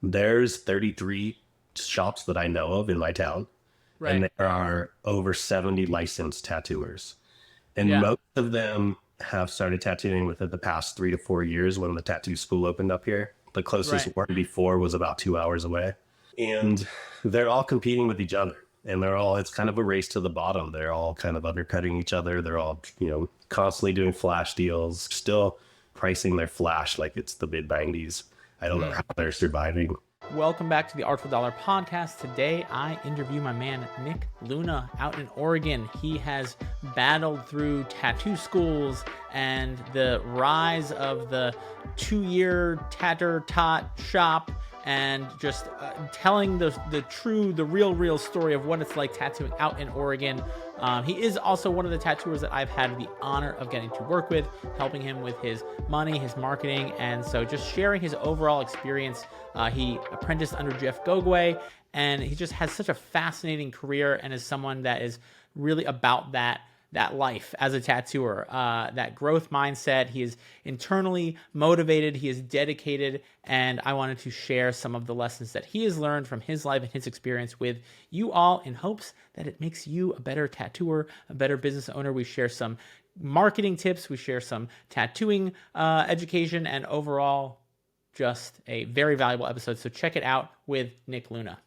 There's 33 shops that I know of in my town, and Right. there are over 70 licensed tattooers. And Yeah. most of them have started tattooing within the past 3 to 4 years when the tattoo school opened up here. The closest Right. one before was about 2 hours away. And they're all competing with each other. And it's kind of a race to the bottom. They're all kind of undercutting each other. They're all, constantly doing flash deals, still pricing their flash like it's the mid 90s. I don't know how they're surviving. Welcome back to the Artful Dollar Podcast. Today, I interview my man, Nic Luna, out in Oregon. He has battled through tattoo schools and the rise of the 2-year tatter-tot shop and just telling the real story of what it's like tattooing out in Oregon. He is also one of the tattooers that I've had the honor of getting to work with, helping him with his money, his marketing, and so just sharing his overall experience. He apprenticed under Jeff Gogwe, and he just has such a fascinating career and is someone that is really about that life as a tattooer, that growth mindset. He is internally motivated, he is dedicated, and I wanted to share some of the lessons that he has learned from his life and his experience with you all in hopes that it makes you a better tattooer, a better business owner. We share some marketing tips, we share some tattooing education, and overall, just a very valuable episode. So check it out with Nic Luna.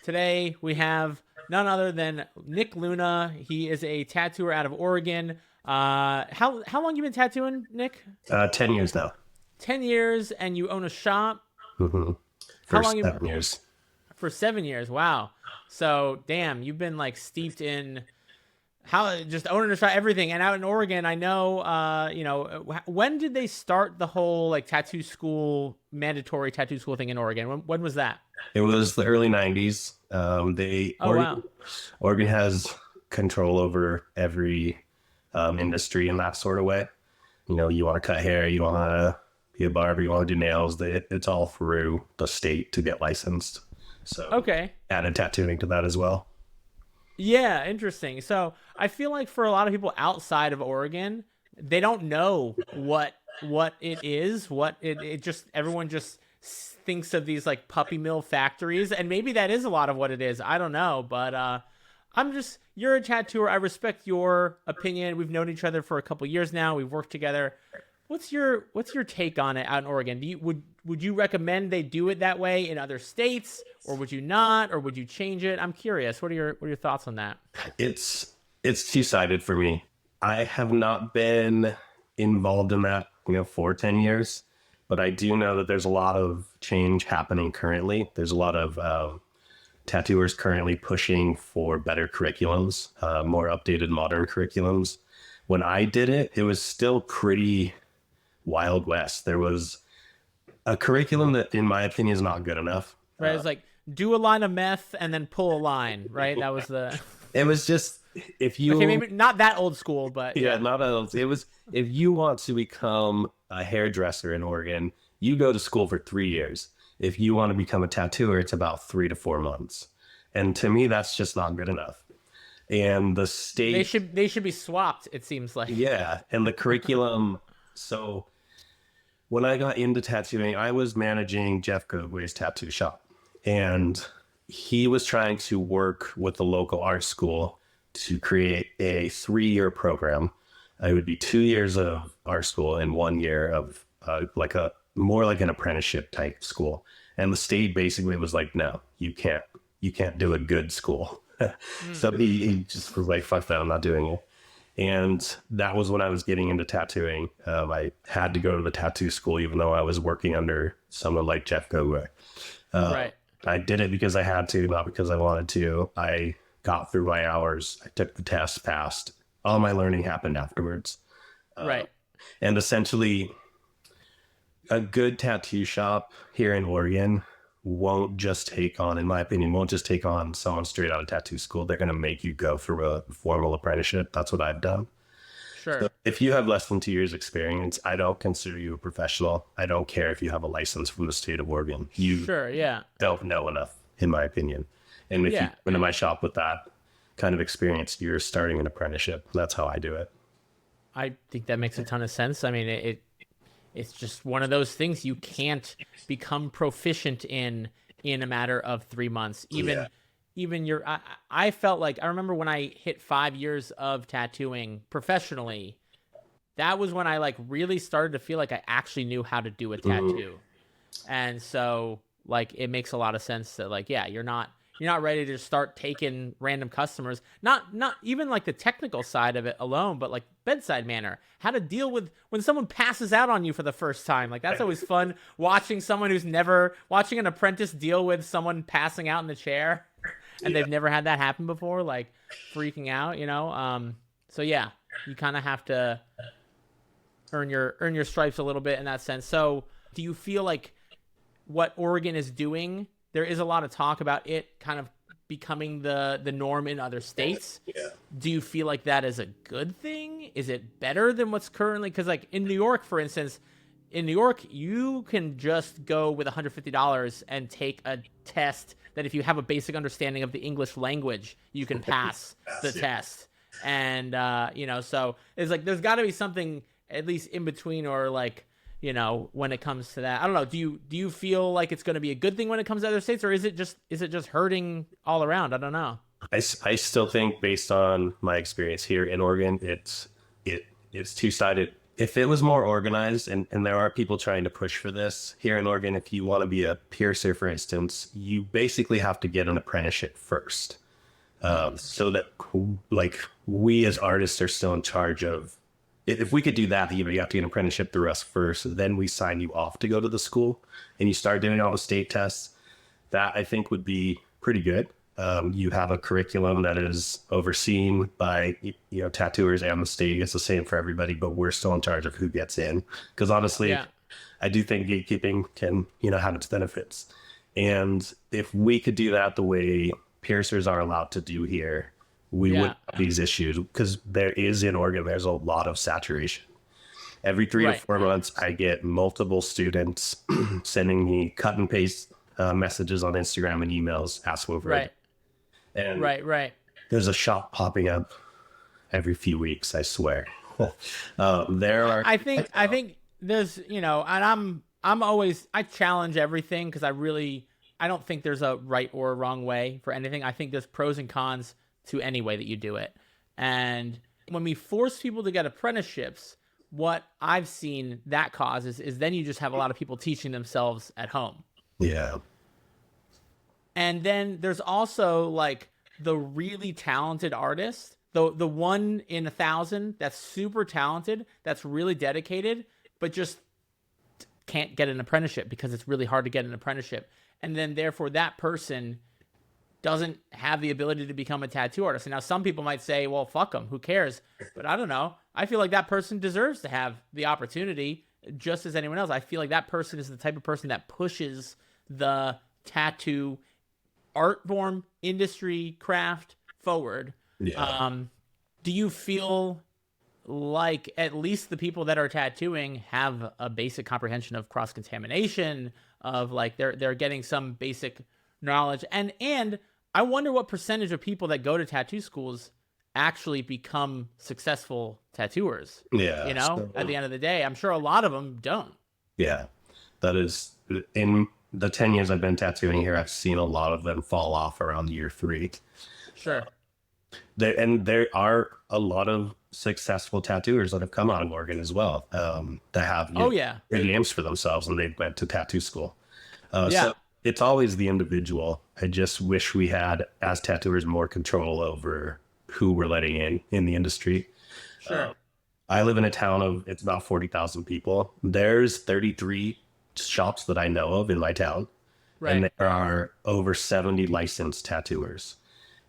Today, we have none other than Nic Luna. He is a tattooer out of Oregon. How long you been tattooing, Nic? 10 years now. 10 years, and you own a shop? Mm-hmm. How long 7 years. For 7 years, wow. So, damn, you've been like steeped in just owning a shop, everything. And out in Oregon, I know, when did they start the whole like mandatory tattoo school thing in Oregon? When was that? It was the early 90s. Wow. Oregon has control over every industry in that sort of way. You want to cut hair, you want to be a barber, you want to do nails. It's all through the state to get licensed. So Okay. added tattooing to that as well. Yeah, interesting. So I feel like for a lot of people outside of Oregon, they don't know what it is. Everyone just thinks of these like puppy mill factories, and maybe that is a lot of what it is. I don't know, but you're a tattooer. I respect your opinion. We've known each other for a couple years now. We've worked together. What's your take on it out in Oregon? Would you recommend they do it that way in other states, or would you not, or would you change it? I'm curious. What are your thoughts on that? It's two-sided for me. I have not been involved in that, for 10 years, but I do know that there's a lot of change happening currently. There's a lot of tattooers currently pushing for better curriculums, more updated modern curriculums. When I did it, it was still pretty Wild West. There was a curriculum that, in my opinion, is not good enough. Right, it's like do a line of meth and then pull a line. Right, that was the. It was just if you. Okay, maybe not that old school, but yeah, not old. It was if you want to become a hairdresser in Oregon, you go to school for 3 years. If you want to become a tattooer, it's about 3 to 4 months. And to me, that's just not good enough. And the state they should be swapped. It seems like. Yeah, and the curriculum. So when I got into tattooing, I was managing Jeff Gogwe's tattoo shop, and he was trying to work with the local art school to create a 3-year program. It would be 2 years of art school and 1 year of more like an apprenticeship type school. And the state basically was like, no, you can't do a good school. So he just was like, fuck that, I'm not doing it. And that was when I was getting into tattooing. I had to go to the tattoo school, even though I was working under someone like Jeff Gogwe. Right. I did it because I had to, not because I wanted to. I got through my hours. I took the test, passed. All my learning happened afterwards. Right. And essentially, a good tattoo shop here in Oregon won't just take on someone straight out of tattoo school. They're going to make you go through a formal apprenticeship. That's what I've done. Sure. So if you have less than 2 years experience, I don't consider you a professional. I don't care if you have a license from the state of Oregon. You don't know enough, in my opinion. And if you come into my shop with that kind of experience, you're starting an apprenticeship. That's how I do it. I think that makes a ton of sense. I mean, it's just one of those things you can't become proficient in a matter of 3 months. Even I felt like, I remember when I hit 5 years of tattooing professionally, that was when I like really started to feel like I actually knew how to do a tattoo. And so like it makes a lot of sense that like, yeah, you're not ready to start taking random customers, not even like the technical side of it alone, but like bedside manner, how to deal with when someone passes out on you for the first time. Like that's always fun, watching an apprentice deal with someone passing out in the chair and they've never had that happen before, like freaking out, you know? So yeah, you kind of have to earn your stripes a little bit in that sense. So do you feel like what Oregon is doing, there is a lot of talk about it kind of becoming the norm in other states. Yeah. Do you feel like that is a good thing? Is it better than what's currently? Because like in New York, for instance, in New York, you can just go with $150 and take a test that if you have a basic understanding of the English language, you can pass the test. And, you know, so it's like, there's got to be something at least in between, or like, you know, when it comes to that. I don't know. Do you feel like it's going to be a good thing when it comes to other states, or is it just hurting all around? I don't know. I still think, based on my experience here in Oregon, it's two-sided. If it was more organized, and there are people trying to push for this here in Oregon, if you want to be a piercer, for instance, you basically have to get an apprenticeship first. So that like we as artists are still in charge of, if we could do that, you have to get an apprenticeship through us first. Then we sign you off to go to the school and you start doing all the state tests. That I think would be pretty good. You have a curriculum that is overseen by, you know, tattooers and the state. It's the same for everybody, but we're still in charge of who gets in. Because honestly, I do think gatekeeping can, you know, have its benefits. And if we could do that the way piercers are allowed to do here, we wouldn't have these issues, because there is, in Oregon, there's a lot of saturation. Every 3 to 4 months, I get multiple students sending me cut and paste messages on Instagram and emails asking for it. And there's a shop popping up every few weeks, I swear. There are. I think there's, you know, and I challenge everything, because I don't think there's a right or a wrong way for anything. I think there's pros and cons to any way that you do it. And when we force people to get apprenticeships, what I've seen that causes is then you just have a lot of people teaching themselves at home. Yeah. And then there's also like the really talented artist, the 1 in 1,000 that's super talented, that's really dedicated, but just can't get an apprenticeship because it's really hard to get an apprenticeship. And then therefore that person doesn't have the ability to become a tattoo artist. And now some people might say, well, fuck them, who cares? But I don't know. I feel like that person deserves to have the opportunity just as anyone else. I feel like that person is the type of person that pushes the tattoo art form, industry, craft forward. Yeah. Do you feel like at least the people that are tattooing have a basic comprehension of cross-contamination, of like they're getting some basic knowledge? And I wonder what percentage of people that go to tattoo schools actually become successful tattooers. Yeah. You know, at the end of the day, I'm sure a lot of them don't. Yeah. That is, in the 10 years I've been tattooing here, I've seen a lot of them fall off around year 3. Sure. There are a lot of successful tattooers that have come out of Oregon as well, that have great names for themselves, and they went to tattoo school. So it's always the individual. I just wish we had, as tattooers, more control over who we're letting in the industry. Sure. I live in a town of, it's about 40,000 people. There's 33 shops that I know of in my town. Right. And there are over 70 licensed tattooers.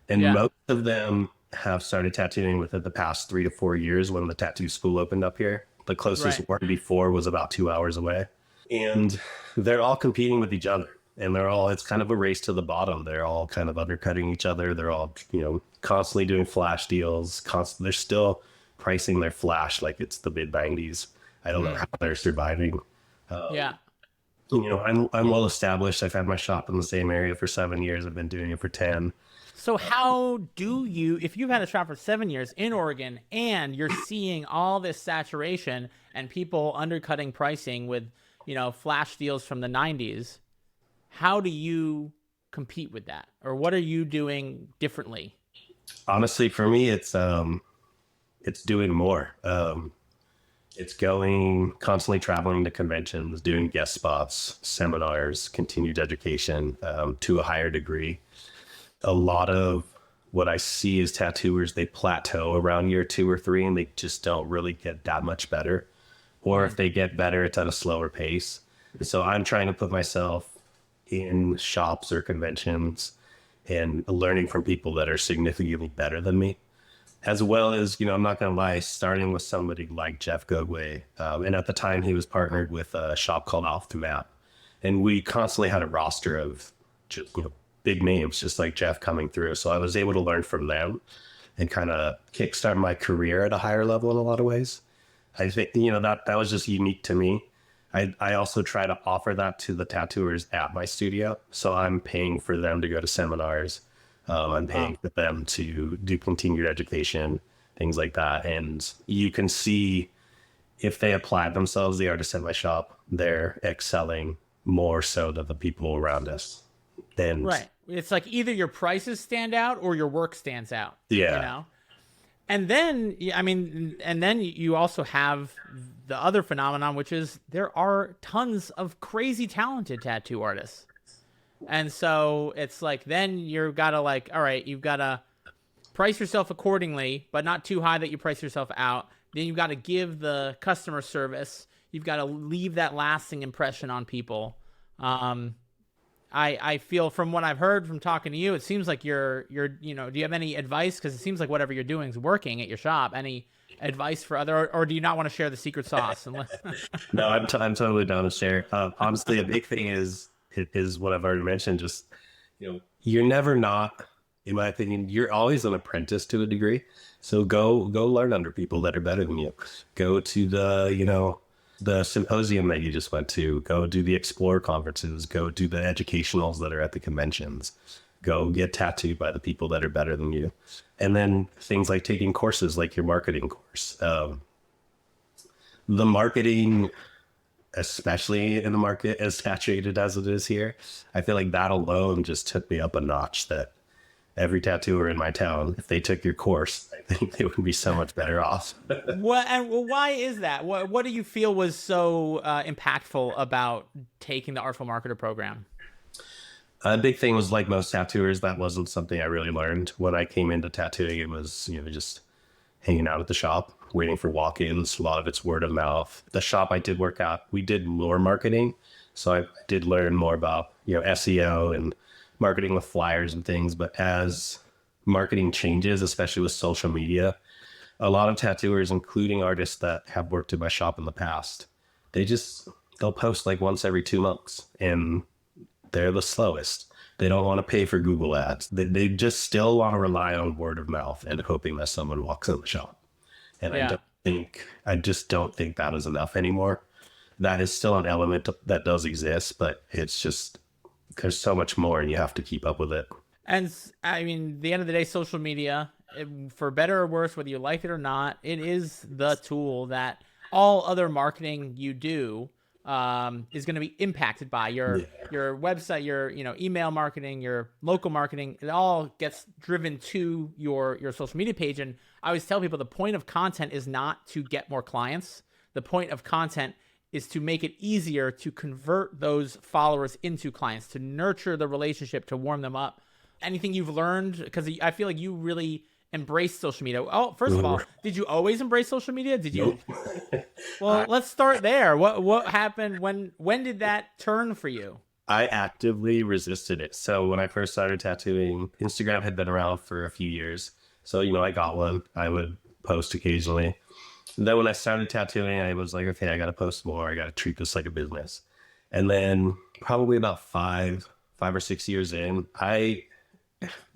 And most of them have started tattooing within the past 3 to 4 years when the tattoo school opened up here. The closest one before was about 2 hours away. And they're all competing with each other. And it's kind of a race to the bottom. They're all kind of undercutting each other. They're all, you know, constantly doing flash deals. They're still pricing their flash like it's the mid-90s. I don't know how they're surviving. I'm well established. I've had my shop in the same area for 7 years. I've been doing it for 10. So how do you, if you've had a shop for 7 years in Oregon and you're seeing all this saturation and people undercutting pricing with, flash deals from the 90s, how do you compete with that? Or what are you doing differently? Honestly, for me, it's doing more. It's constantly traveling to conventions, doing guest spots, seminars, continued education to a higher degree. A lot of what I see is tattooers, they plateau around year 2 or 3 and they just don't really get that much better. Or if they get better, it's at a slower pace. So I'm trying to put myself in shops or conventions and learning from people that are significantly better than me. As well as, I'm not going to lie, starting with somebody like Jeff Gogway. And at the time, he was partnered with a shop called Off the Map. And we constantly had a roster of just, big names, just like Jeff coming through. So I was able to learn from them and kind of kickstart my career at a higher level in a lot of ways. I think, that was just unique to me. I also try to offer that to the tattooers at my studio. So I'm paying for them to go to seminars. I'm paying for them to do continued education, things like that. And you can see if they apply themselves, the artists at my shop, they're excelling more so than the people around us. Right. It's like either your prices stand out or your work stands out. Yeah. And then, you also have the other phenomenon, which is there are tons of crazy talented tattoo artists. And so it's like, then you've got to all right, you've got to price yourself accordingly, but not too high that you price yourself out. Then you've got to give the customer service. You've got to leave that lasting impression on people. I feel from what I've heard from talking to you, it seems like do you have any advice? Because it seems like whatever you're doing is working at your shop. Any advice for or do you not want to share the secret sauce? No, I'm totally down to share. Honestly, a big thing is what I've already mentioned. Just, you're never not, in my opinion, you're always an apprentice to a degree. So go learn under people that are better than you. Go to the symposium that you just went to, go do the Explore conferences, go do the educationals that are at the conventions, go get tattooed by the people that are better than you. And then things like taking courses like your marketing course. The marketing, especially in the market as saturated as it is here, I feel like that alone just took me up a notch. That every tattooer in my town, if they took your course, I think they would be so much better off. Why is that? What do you feel was so impactful about taking the Artful Marketer program? A big thing was, like most tattooers, that wasn't something I really learned. When I came into tattooing, it was, just hanging out at the shop, waiting for walk-ins. A lot of it's word of mouth. The shop I did work at, we did more marketing. So I did learn more about, SEO and marketing with flyers and things. But as marketing changes, especially with social media, a lot of tattooers, including artists that have worked at my shop in the past, they'll post like once every 2 months, and they're the slowest. They don't want to pay for Google ads. They just still want to rely on word of mouth and hoping that someone walks in the shop. And I just don't think that is enough anymore. That is still an element that does exist, but it's just, there's so much more and you have to keep up with it. And the end of the day, social media, for better or worse, whether you like it or not, it is the tool that all other marketing you do is going to be impacted by. Your website, your email marketing, your local marketing. It all gets driven to your social media page. And I always tell people the point of content is not to get more clients. The point of content is to make it easier to convert those followers into clients, to nurture the relationship, to warm them up. Anything you've learned? Because I feel like you really embrace social media. Oh, first of all, did you always embrace social media? Did you? Nope. Well, let's start there. What happened? When did that turn for you? I actively resisted it. So when I first started tattooing, Instagram had been around for a few years. So, I got one. I would post occasionally. And then when I started tattooing, I was like, okay, I got to post more. I got to treat this like a business. And then probably about 5 or 6 years in, I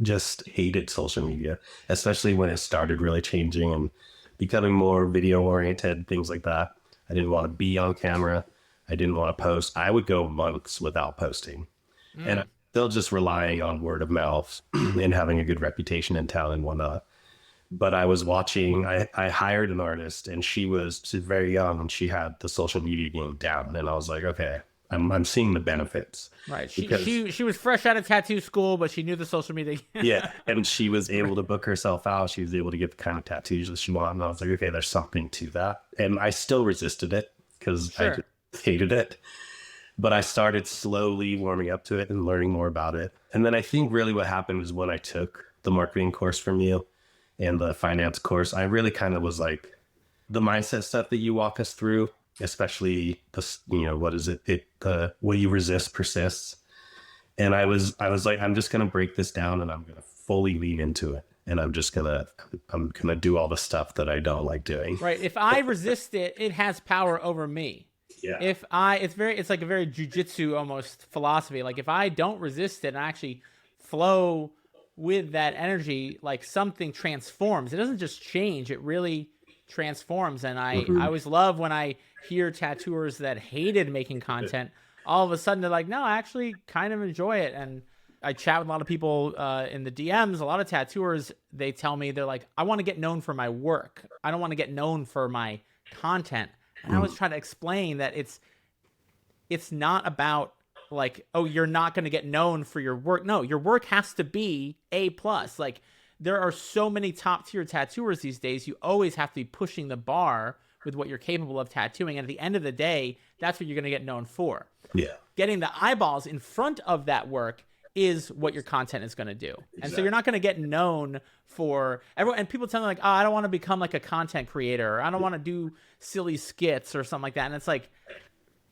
just hated social media, especially when it started really changing and becoming more video oriented, things like that. I didn't want to be on camera. I didn't want to post. I would go months without posting. And I'm still just relying on word of mouth and having a good reputation in town and whatnot. But I was watching, I hired an artist, and she's very young, and she had the social media game down. And I was like, okay, I'm seeing the benefits. Right. She was fresh out of tattoo school, but she knew the social media. Yeah. And she was able to book herself out. She was able to get the kind of tattoos that she wanted. And I was like, okay, there's something to that. And I still resisted it because I just hated it. But I started slowly warming up to it and learning more about it. And then I think really what happened was when I took the marketing course from you and the finance course, I really kind of was like, the mindset stuff that you walk us through, especially the, what is it? What you resist persists. And I was like, I'm just going to break this down, and I'm going to fully lean into it. And I'm going to do all the stuff that I don't like doing. Right. If I resist it, it has power over me. Yeah. It's like a very jujitsu almost philosophy. Like if I don't resist it and actually flow with that energy, like something transforms. It doesn't just change. It really transforms. And I always love when I hear tattooers that hated making content, all of a sudden they're like, no, I actually kind of enjoy it. And I chat with a lot of people in the DMs, a lot of tattooers, they tell me, they're like, I want to get known for my work. I don't want to get known for my content. And I was trying to explain that it's not about like, oh, you're not going to get known for your work. No, your work has to be A+. Like there are so many top tier tattooers these days. You always have to be pushing the bar with what you're capable of tattooing. And at the end of the day, that's what you're going to get known for. Yeah. Getting the eyeballs in front of that work is what your content is going to do. Exactly. And so you're not going to get known for everyone. And people tell me like, oh, I don't want to become like a content creator, or I don't want to do silly skits or something like that. And it's like,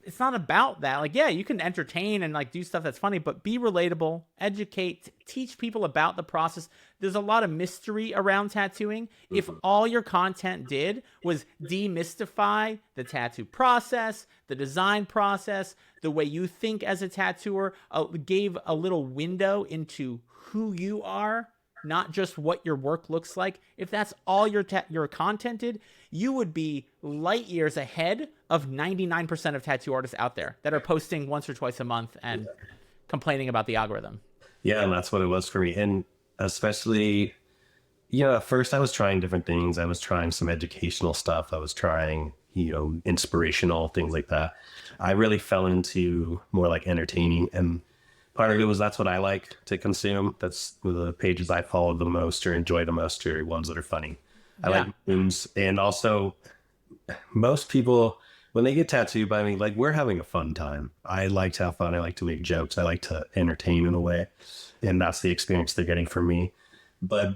it's not about that. Like, yeah, you can entertain and like do stuff that's funny, but be relatable, educate, teach people about the process. There's a lot of mystery around tattooing. If all your content did was demystify the tattoo process, the design process, the way you think as a tattooer, gave a little window into who you are, not just what your work looks like. If that's all your content did, you would be light years ahead of 99% of tattoo artists out there that are posting once or twice a month and complaining about the algorithm. Yeah, and that's what it was for me. And especially, at first I was trying different things. I was trying some educational stuff. I was trying, inspirational things like that. I really fell into more like entertaining, and part of it was that's what I like to consume. That's the pages I follow the most or enjoy the most are ones that are funny. I like memes. And also, most people, when they get tattooed by me, like, we're having a fun time. I like to have fun. I like to make jokes. I like to entertain in a way. And that's the experience they're getting from me. But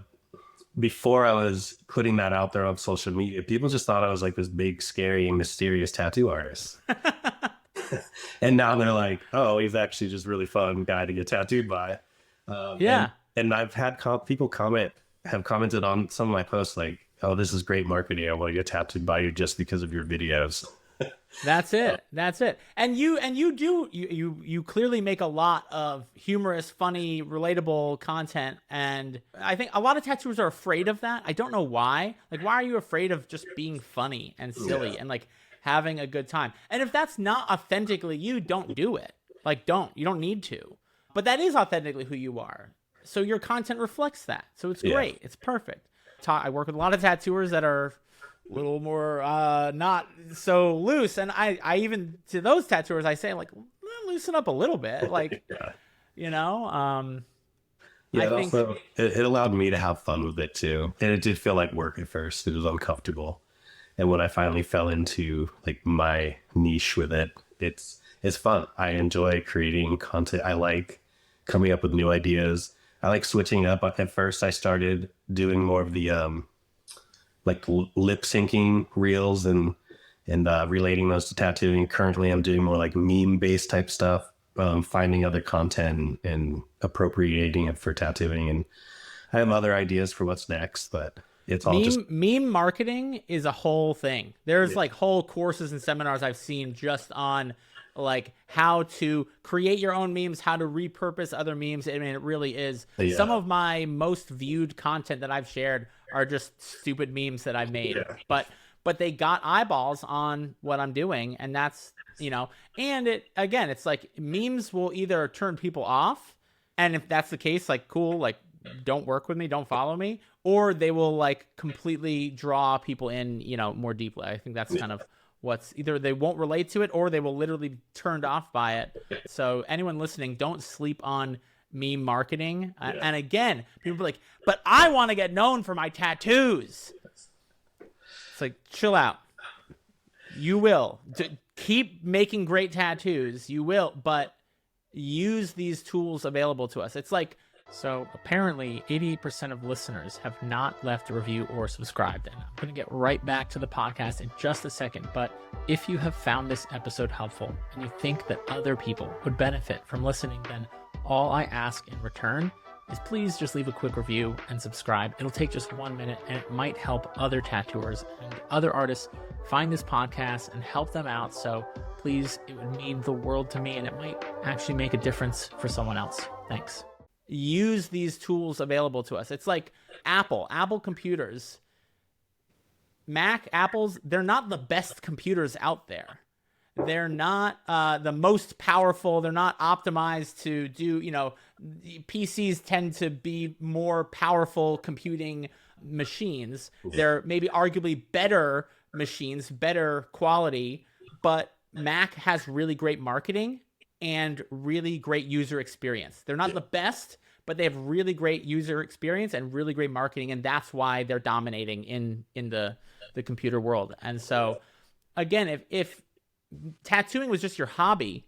before I was putting that out there on social media, people just thought I was like this big, scary, mysterious tattoo artist. And now they're like, oh, he's actually just really fun guy to get tattooed by. And I've had people have commented on some of my posts like, oh, this is great marketing. I want to get tattooed by you just because of your videos. That's it. And you clearly make a lot of humorous, funny, relatable content. And I think a lot of tattooers are afraid of that. I don't know why. Like, why are you afraid of just being funny and silly and like having a good time? And if that's not authentically you, don't do it. Like, you don't need to. But that is authentically who you are. So your content reflects that. So it's great. It's perfect. I work with a lot of tattooers that are a little more not so loose. And I even, to those tattooers, I say, like, loosen up a little bit. Like, I think also, it allowed me to have fun with it too. And it did feel like work at first. It was uncomfortable. And when I finally fell into like my niche with it, it's fun. I enjoy creating content. I like coming up with new ideas. I like switching up. At first, I started doing more of the like lip syncing reels and relating those to tattooing. Currently, I'm doing more like meme based type stuff, finding other content and appropriating it for tattooing. And I have other ideas for what's next, but it's all meme marketing is a whole thing. There's like whole courses and seminars I've seen just on like how to create your own memes, how to repurpose other memes. I mean, it really is. Some of my most viewed content that I've shared are just stupid memes that I've made, but they got eyeballs on what I'm doing, and that's and it's like memes will either turn people off. And if that's the case, like, cool, like, don't work with me, don't follow me, or they will like completely draw people in, more deeply. I think that's kind of what's either they won't relate to it or they will literally be turned off by it. So anyone listening, don't sleep on meme marketing. And again, people are like, but I want to get known for my tattoos. It's like, chill out. You will keep making great tattoos. You will, but use these tools available to us. It's like, so apparently 88% of listeners have not left a review or subscribed. And I'm going to get right back to the podcast in just a second. But if you have found this episode helpful and you think that other people would benefit from listening, then all I ask in return is please just leave a quick review and subscribe. It'll take just 1 minute and it might help other tattooers and other artists find this podcast and help them out. So please, it would mean the world to me and it might actually make a difference for someone else. Thanks. Use these tools available to us. It's like Apple computers, Apples, they're not the best computers out there. They're not the most powerful. They're not optimized to do, PCs tend to be more powerful computing machines. They're maybe arguably better machines, better quality, but Mac has really great marketing and really great user experience. They're not the best, but they have really great user experience and really great marketing, and that's why they're dominating in the computer world. And so, again, if tattooing was just your hobby,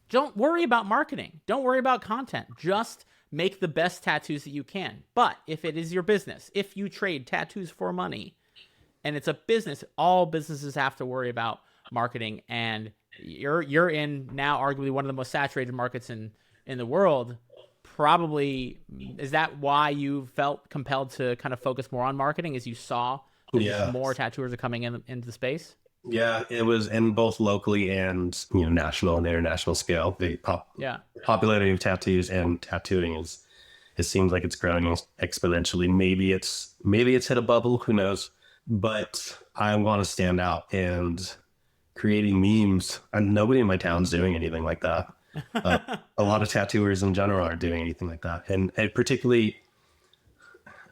don't worry about marketing. Don't worry about content. Just make the best tattoos that you can. But if it is your business, if you trade tattoos for money, and it's a business, all businesses have to worry about marketing, and you're in now arguably one of the most saturated markets in the world. Probably, is that why you felt compelled to kind of focus more on marketing, as you saw more tattooers are coming into the space? Yeah, it was in both locally and national and international scale. The popularity of tattoos and tattooing it seems like it's growing exponentially. Maybe it's hit a bubble, who knows? But I want to stand out and creating memes, and nobody in my town's doing anything like that. A lot of tattooers in general aren't doing anything like that, and particularly,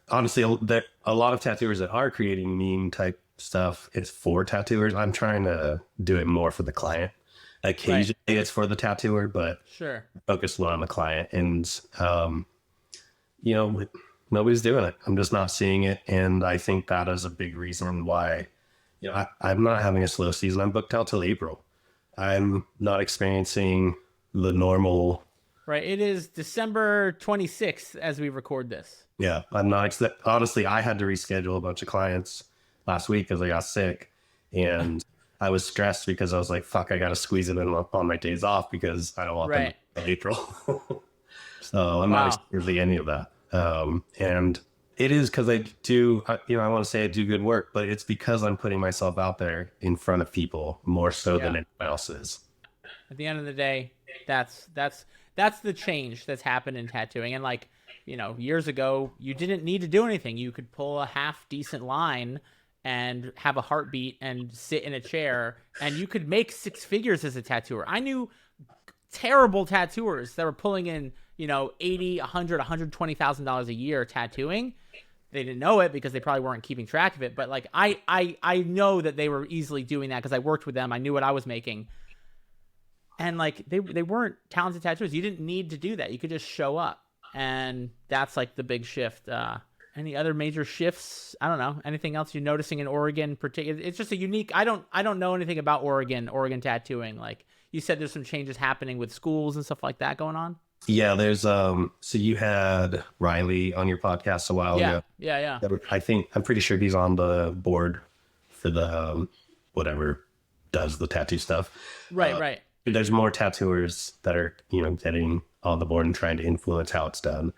honestly, a lot of tattooers that are creating meme type stuff, it's for tattooers. I'm trying to do it more for the client. Occasionally it's for the tattooer, but sure, focus more on the client. And nobody's doing it. I'm just not seeing it, and I think that is a big reason why I'm not having a slow season. I'm booked out till April. I'm not experiencing the normal. Right. It is December 26th as we record this. Yeah. I'm not. Honestly, I had to reschedule a bunch of clients last week because I got sick, and I was stressed because I was like, fuck, I got to squeeze it in on my days off because I don't want them in April. So I'm not experiencing any of that. And it is because I do, I want to say I do good work, but it's because I'm putting myself out there in front of people more so than anyone else is. At the end of the day, that's the change that's happened in tattooing. And years ago, you didn't need to do anything. You could pull a half decent line and have a heartbeat and sit in a chair, and you could make six figures as a tattooer. I knew terrible tattooers that were pulling in, $80, $100, $120,000 a year tattooing. They didn't know it because they probably weren't keeping track of it. But I know that they were easily doing that because I worked with them. I knew what I was making. And they weren't talented tattooers. You didn't need to do that. You could just show up. And that's the big shift. Any other major shifts? I don't know. Anything else you're noticing in Oregon? It's just a unique. I don't know anything about Oregon tattooing. You said, there's some changes happening with schools and stuff like that going on. Yeah, there's so you had Riley on your podcast a while ago. Yeah. I'm pretty sure he's on the board for the whatever does the tattoo stuff. Right. There's more tattooers that are getting on the board and trying to influence how it's done.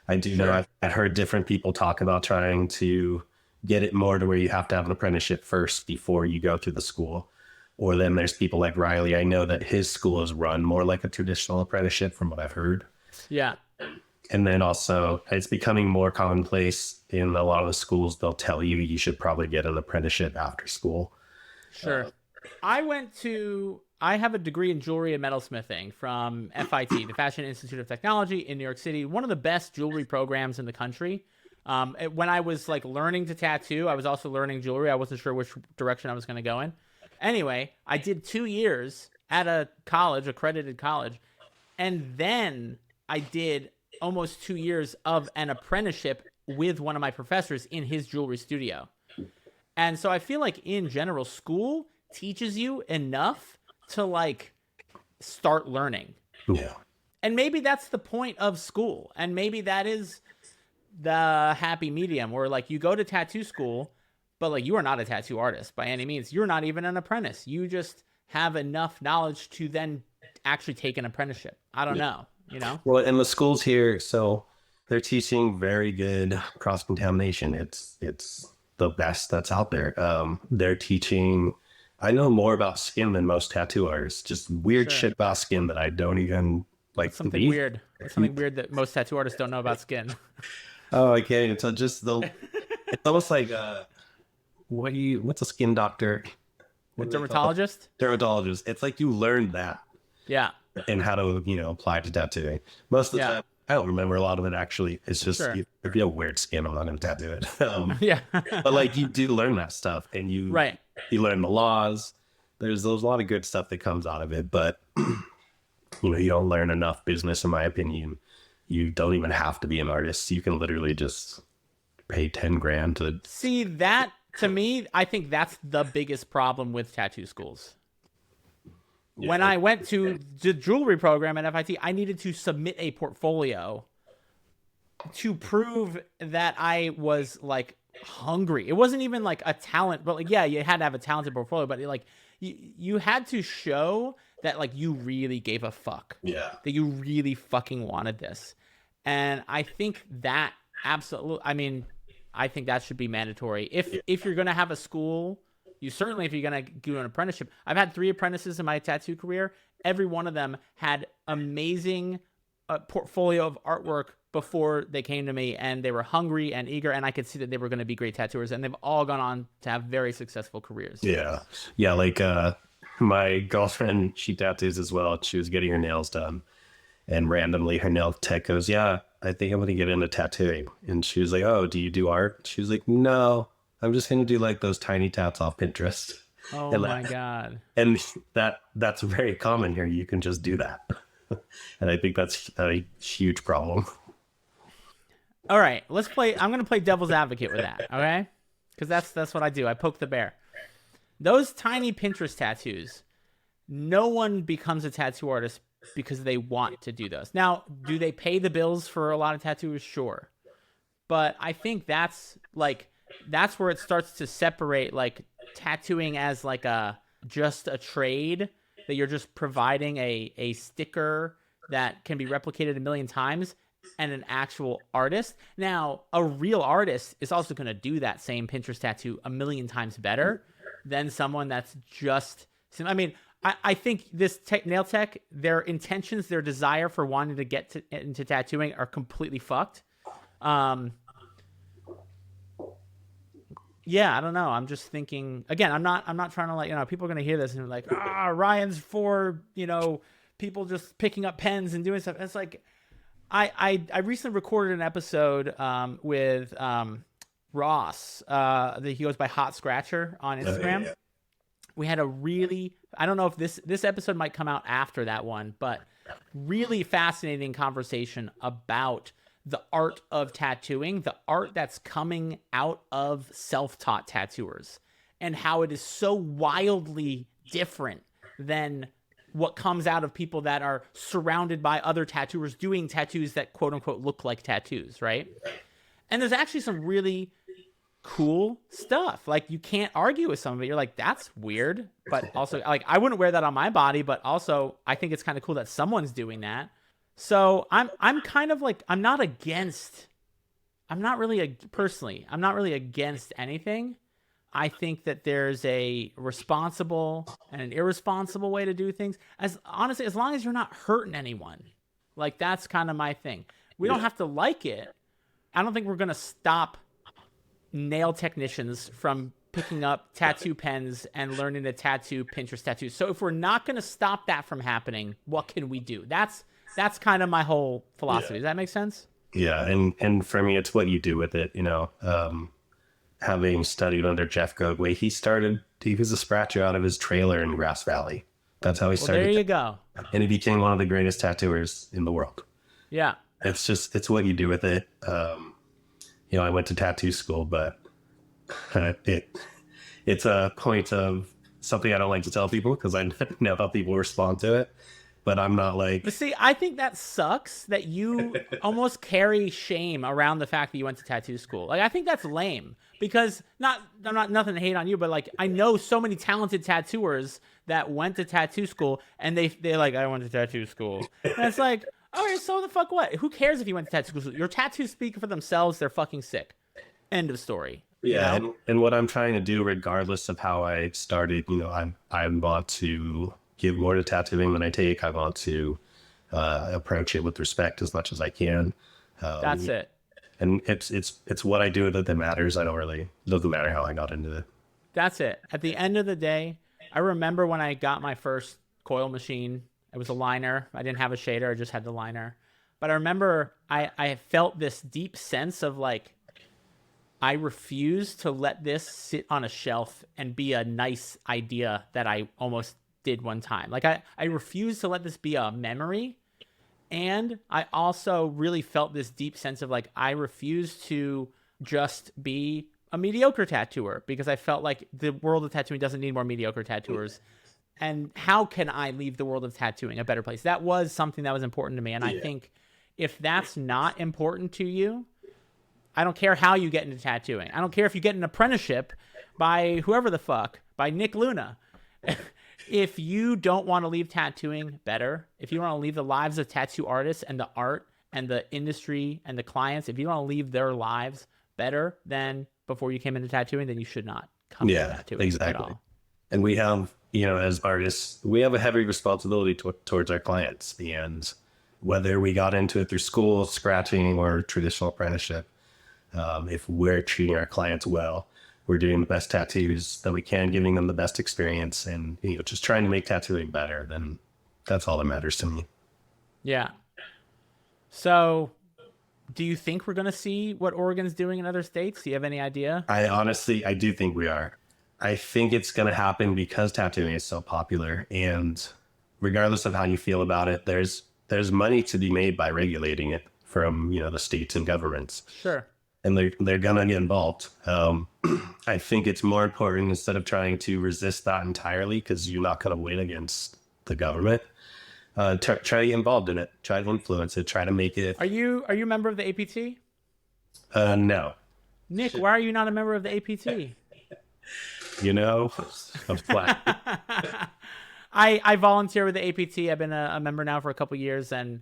I do know I've heard different people talk about trying to get it more to where you have to have an apprenticeship first before you go through the school. Or then there's people like Riley. I know that his school is run more like a traditional apprenticeship from what I've heard. Yeah. And then also it's becoming more commonplace in a lot of the schools. They'll tell you should probably get an apprenticeship after school. Sure. I have a degree in jewelry and metalsmithing from FIT, the Fashion Institute of Technology in New York City, one of the best jewelry programs in the country. When I was like learning to tattoo, I was also learning jewelry. I wasn't sure which direction I was going to go in. Anyway, I did 2 years at a college, accredited college, and then I did almost 2 years of an apprenticeship with one of my professors in his jewelry studio. And so I feel like in general, school teaches you enough to like start learning. Yeah. And maybe that's the point of school. And maybe that is the happy medium where like you go to tattoo school, but like you are not a tattoo artist by any means. You're not even an apprentice. You just have enough knowledge to then actually take an apprenticeship. I don't know, you know? Well, and the schools here, so they're teaching very good cross-contamination. It's the best that's out there. They're teaching, I know more about skin than most tattoo artists, just weird shit about skin that I don't even like. Something weird. Something weird that most tattoo artists don't know about skin. Oh, I can't even tell. Just it's almost like, what's a skin doctor? A dermatologist? Dermatologist. It's like you learn that. Yeah. And how to, apply to tattooing. Most of the time, I don't remember a lot of it actually. It's just, if you have weird skin, I'm not going to tattoo it. Yeah. But like you do learn that stuff and you learn the laws. There's a lot of good stuff that comes out of it, but you don't learn enough business, in my opinion. You don't even have to be an artist. You can literally just pay 10 grand to see that. To me, I think that's the biggest problem with tattoo schools. Yeah. When I went to the jewelry program at FIT, I needed to submit a portfolio to prove that I was like hungry. It wasn't even like a talent, but like, yeah, you had to have a talented portfolio, but like you had to show that like you really gave a fuck. Yeah. That you really fucking wanted this. And I think that absolutely, I think that should be mandatory. If you're going to have a school, if you're going to do an apprenticeship. I've had 3 apprentices in my tattoo career. Every one of them had amazing portfolio of artwork before they came to me, and they were hungry and eager, and I could see that they were going to be great tattooers, and they've all gone on to have very successful careers. Yeah. Yeah, like my girlfriend, she tattoos as well. She was getting her nails done, and randomly her nail tech goes, yeah, I think I'm going to get into tattooing. And she was like, oh, do you do art? She was like, no, I'm just going to do like those tiny tats off Pinterest. Oh my God. And that's very common here. You can just do that. And I think that's a huge problem. All right, I'm going to play devil's advocate with that. Okay. Cause that's what I do. I poke the bear. Those tiny Pinterest tattoos, no one becomes a tattoo artist because they want to do those. Now, do they pay the bills for a lot of tattooers? Sure. But I think that's where it starts to separate like tattooing as like just a trade, that you're just providing a sticker that can be replicated a million times, and an actual artist. Now, a real artist is also going to do that same Pinterest tattoo a million times better than someone that's just, I think this nail tech, their intentions, their desire for wanting to get into tattooing are completely fucked. Yeah, I don't know. I'm just thinking, again, I'm not trying to people are going to hear this and like, Ryan's for, people just picking up pens and doing stuff. It's like, I recently recorded an episode with Ross, that he goes by Hot Scratcher on Instagram. Yeah. We had I don't know if this episode might come out after that one, but really fascinating conversation about the art of tattooing, the art that's coming out of self-taught tattooers, and how it is so wildly different than what comes out of people that are surrounded by other tattooers doing tattoos that quote unquote look like tattoos, right? And there's actually some really cool stuff. Like, you can't argue with some of it. You're like, that's weird, but also like I wouldn't wear that on my body, but also I think it's kind of cool that someone's doing that. So I'm kind of like, I'm not really against anything. I think that there's a responsible and an irresponsible way to do things. As long as you're not hurting anyone. Like, that's kind of my thing. We don't have to like it. I don't think we're going to stop nail technicians from picking up tattoo pens and learning to tattoo Pinterest tattoos. So if we're not going to stop that from happening, what can we do? That's kind of my whole philosophy. Yeah. Does that make sense? Yeah, and for me, it's what you do with it. Having studied under Jeff Gogway, he was a scratcher out of his trailer in Grass Valley. That's how he Well, started. there you go. And he became one of the greatest tattooers in the world. Yeah. It's what you do with it. I went to tattoo school, but it's a point of something I don't like to tell people because I know how people respond to it. But I'm not like... But see, I think that sucks that you almost carry shame around the fact that you went to tattoo school. Like, I think that's lame because I'm not nothing to hate on you, but like, I know so many talented tattooers that went to tattoo school and they're like, I went to tattoo school. And it's like, all right, so the fuck what? Who cares if you went to tattoo school? Your tattoos speak for themselves. They're fucking sick. End of story. Yeah, You know? and what I'm trying to do, regardless of how I started, I want to give more to tattooing than I take. I want to approach it with respect as much as I can. That's it. And it's what I do that matters. It doesn't matter how I got into it. That's it. At the end of the day, I remember when I got my first coil machine. It was a liner. I didn't have a shader. I just had the liner. But I remember I felt this deep sense of like, I refuse to let this sit on a shelf and be a nice idea that I almost did one time. Like I refuse to let this be a memory. And I also really felt this deep sense of like, I refuse to just be a mediocre tattooer because I felt like the world of tattooing doesn't need more mediocre tattooers. And how can I leave the world of tattooing a better place? That was something that was important to me. And I think if that's not important to you, I don't care how you get into tattooing. I don't care if you get an apprenticeship by whoever the fuck, by Nic Luna. If you don't want to leave tattooing better, if you want to leave the lives of tattoo artists and the art and the industry and the clients, if you want to leave their lives better than before you came into tattooing, then you should not come to tattooing exactly. at all. And we have, as artists, we have a heavy responsibility towards our clients. And whether we got into it through school, scratching, or traditional apprenticeship, if we're treating our clients well, we're doing the best tattoos that we can, giving them the best experience, and just trying to make tattooing better, then that's all that matters to me. Yeah. So do you think we're going to see what Oregon's doing in other states? Do you have any idea? I do think we are. I think it's going to happen because tattooing is so popular, and regardless of how you feel about it, there's money to be made by regulating it from, the states and governments. Sure. And they're going to get involved. I think it's more important, instead of trying to resist that entirely, because you're not going to win against the government, try to get involved in it, try to influence it, try to make it. Are you a member of the APT? No. Nick, why are you not a member of the APT? I'm flat. I volunteer with the APT. I've been a member now for a couple years, and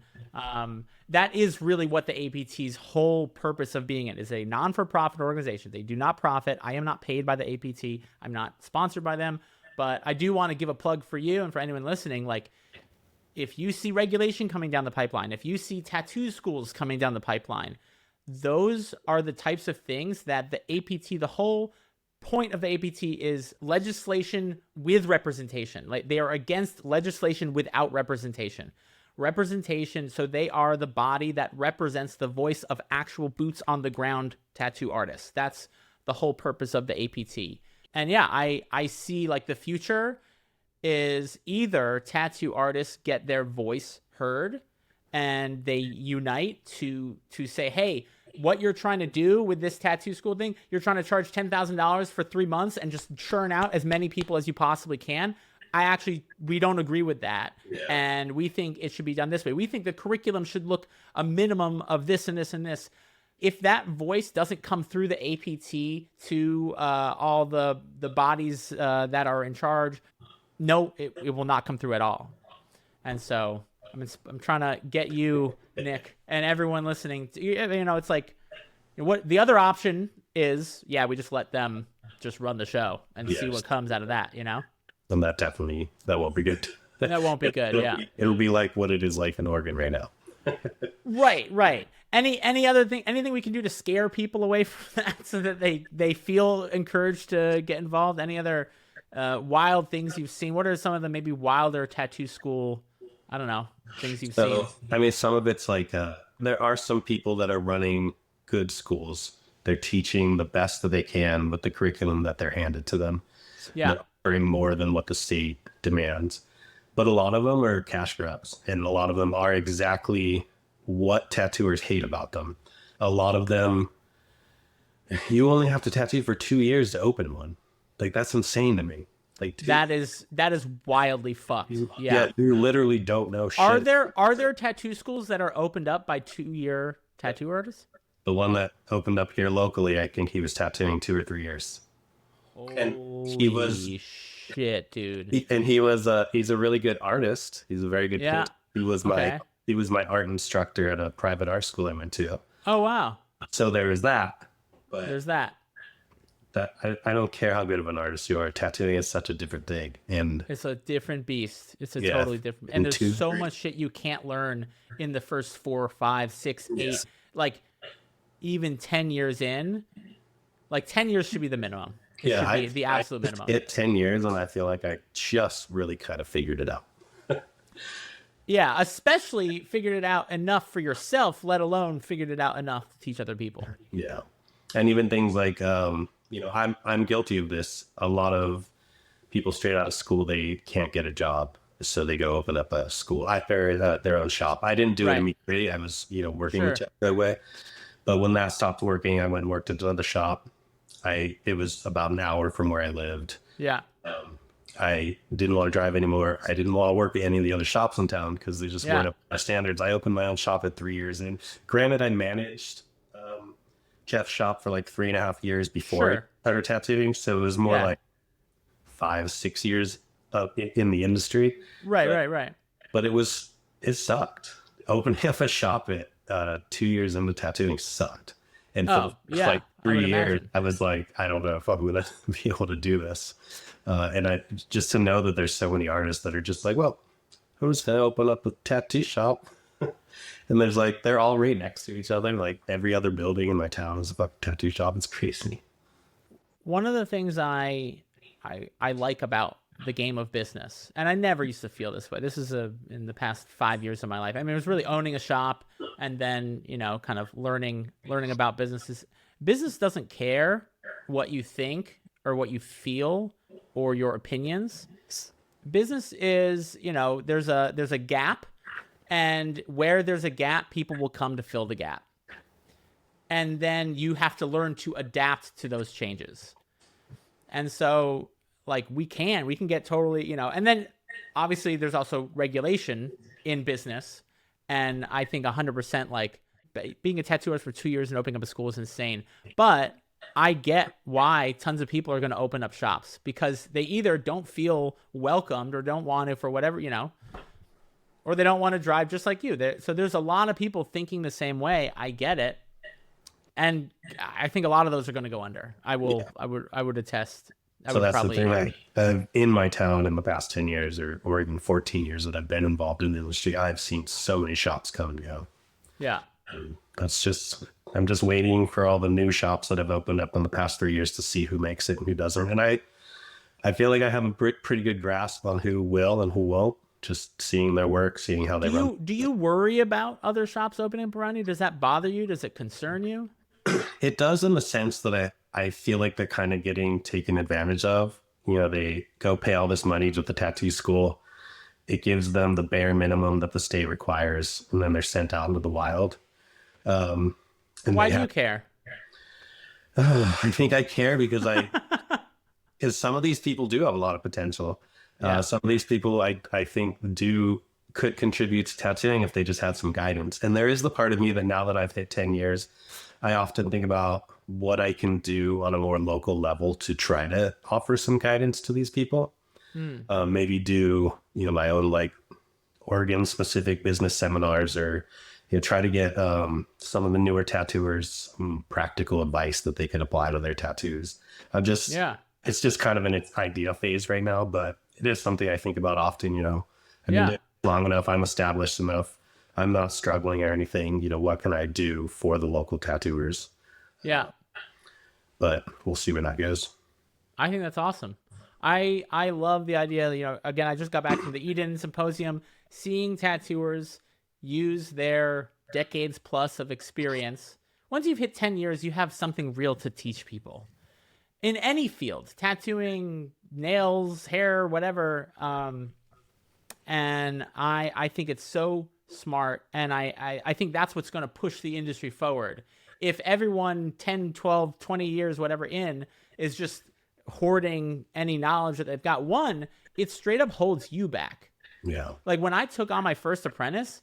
that is really what the APT's whole purpose of being it is, a non-for-profit organization. They do not profit. I am not paid by the APT. I'm not sponsored by them, but I do want to give a plug for you and for anyone listening. Like, if you see regulation coming down the pipeline, if you see tattoo schools coming down the pipeline, those are the types of things that the APT, the whole point of the APT is legislation with representation. Like, they are against legislation without representation. So they are the body that represents the voice of actual boots on the ground tattoo artists. That's the whole purpose of the APT. And yeah, I see like the future is either tattoo artists get their voice heard and they unite to say, hey, what you're trying to do with this tattoo school thing, you're trying to charge $10,000 for 3 months and just churn out as many people as you possibly can. We don't agree with that. Yeah. And we think it should be done this way. We think the curriculum should look a minimum of this and this and this. If that voice doesn't come through the APT to all the bodies that are in charge, no, it will not come through at all. And so I'm trying to get you, Nick, and everyone listening. It's like, what the other option is, we just let them just run the show and see what comes out of that, And that won't be good. That won't be good, It'll be like what it is like in Oregon right now. Right. Any other thing, anything we can do to scare people away from that so that they feel encouraged to get involved? Any other wild things you've seen? What are some of the maybe wilder tattoo school, I don't know, things you've seen? I mean, some of it's like, there are some people that are running good schools. They're teaching the best that they can with the curriculum that they're handed to them. Yeah. They're offering more than what the state demands. But a lot of them are cash grabs, and a lot of them are exactly what tattooers hate about them. A lot of them, you only have to tattoo for 2 years to open one. Like, that's insane to me. Like, that is wildly fucked. Yeah. You literally don't know shit. Are there tattoo schools that are opened up by 2-year tattoo artists? The one that opened up here locally, I think he was tattooing 2 or 3 years. And he was shit, dude. And he's a really good artist. He's a very good kid. He was my art instructor at a private art school I went to. Oh wow. So there was that. But there's that. I don't care how good of an artist you are. Tattooing is such a different thing, and it's a different beast. It's a totally different. And there's so much shit you can't learn in the first 4, 5, 6, 8, like even 10 years in. Like 10 years should be the minimum. It should be the absolute minimum. Hit 10 years, and I feel like I just really kind of figured it out. Yeah, especially figured it out enough for yourself, let alone figured it out enough to teach other people. Yeah, and even things like I'm guilty of this. A lot of people straight out of school, they can't get a job, so they go open up a school. Their own shop. I didn't do it immediately. I was working that way, but when that stopped working, I went and worked at another shop. It was about an hour from where I lived. Yeah. I didn't want to drive anymore. I didn't want to work at any of the other shops in town because they just weren't up to my standards. I opened my own shop at 3 years in. Granted, I managed Jeff's shop for like 3.5 years before I started tattooing, so it was more like 5, 6 years in the industry. Right. But it sucked. Opening up a shop at 2 years into tattooing sucked. And for like 3 years, I was like, I don't know if I'm going to be able to do this. And I just to know that there's so many artists that are just like, well, who's going to open up a tattoo shop? And there's like, they're all right next to each other. Like every other building in my town is a fucking tattoo shop. It's crazy. One of the things I like about the game of business, and I never used to feel this way. This is in the past 5 years of my life. I mean, it was really owning a shop and then, kind of learning about businesses. Business doesn't care what you think or what you feel or your opinions. Business is, there's a gap, and where there's a gap, people will come to fill the gap. And then you have to learn to adapt to those changes. And so like we can get totally, and then obviously there's also regulation in business. And I think 100% like being a tattoo artist for 2 years and opening up a school is insane. But I get why tons of people are going to open up shops, because they either don't feel welcomed or don't want to for whatever, or they don't want to drive just like you. So there's a lot of people thinking the same way. I get it. And I think a lot of those are going to go under. I would attest. So that's the thing. In my town in the past 10 years or even 14 years that I've been involved in the industry, I've seen so many shops come and go. Yeah. I'm just waiting for all the new shops that have opened up in the past 3 years to see who makes it and who doesn't. And I feel like I have a pretty good grasp on who will and who won't, just seeing their work, seeing how they run. Do you worry about other shops opening up around you? Does that bother you? Does it concern you? It does, in the sense that I feel like they're kind of getting taken advantage of. They go pay all this money to the tattoo school. It gives them the bare minimum that the state requires, and then they're sent out into the wild. Why do you care? I think I care because because some of these people do have a lot of potential. Some of these people I think could contribute to tattooing if they just had some guidance. And there is the part of me that now that I've hit 10 years, I often think about what I can do on a more local level to try to offer some guidance to these people. Maybe do, my own like Oregon specific business seminars, or try to get some of the newer tattooers some practical advice that they can apply to their tattoos. It's just kind of in its idea phase right now, but it is something I think about often. I've been doing it long enough. I'm established enough. I'm not struggling or anything. What can I do for the local tattooers? Yeah. But we'll see where that goes. I think that's awesome. I love the idea, again, I just got back from the Eden Symposium, seeing tattooers use their decades plus of experience. Once you've hit 10 years, you have something real to teach people. In any field, tattooing, nails, hair, whatever. And I think it's so smart. And I think that's what's going to push the industry forward. If everyone 10, 12, 20 years, whatever in, is just hoarding any knowledge that they've got, one, it straight up holds you back. Yeah. Like when I took on my first apprentice,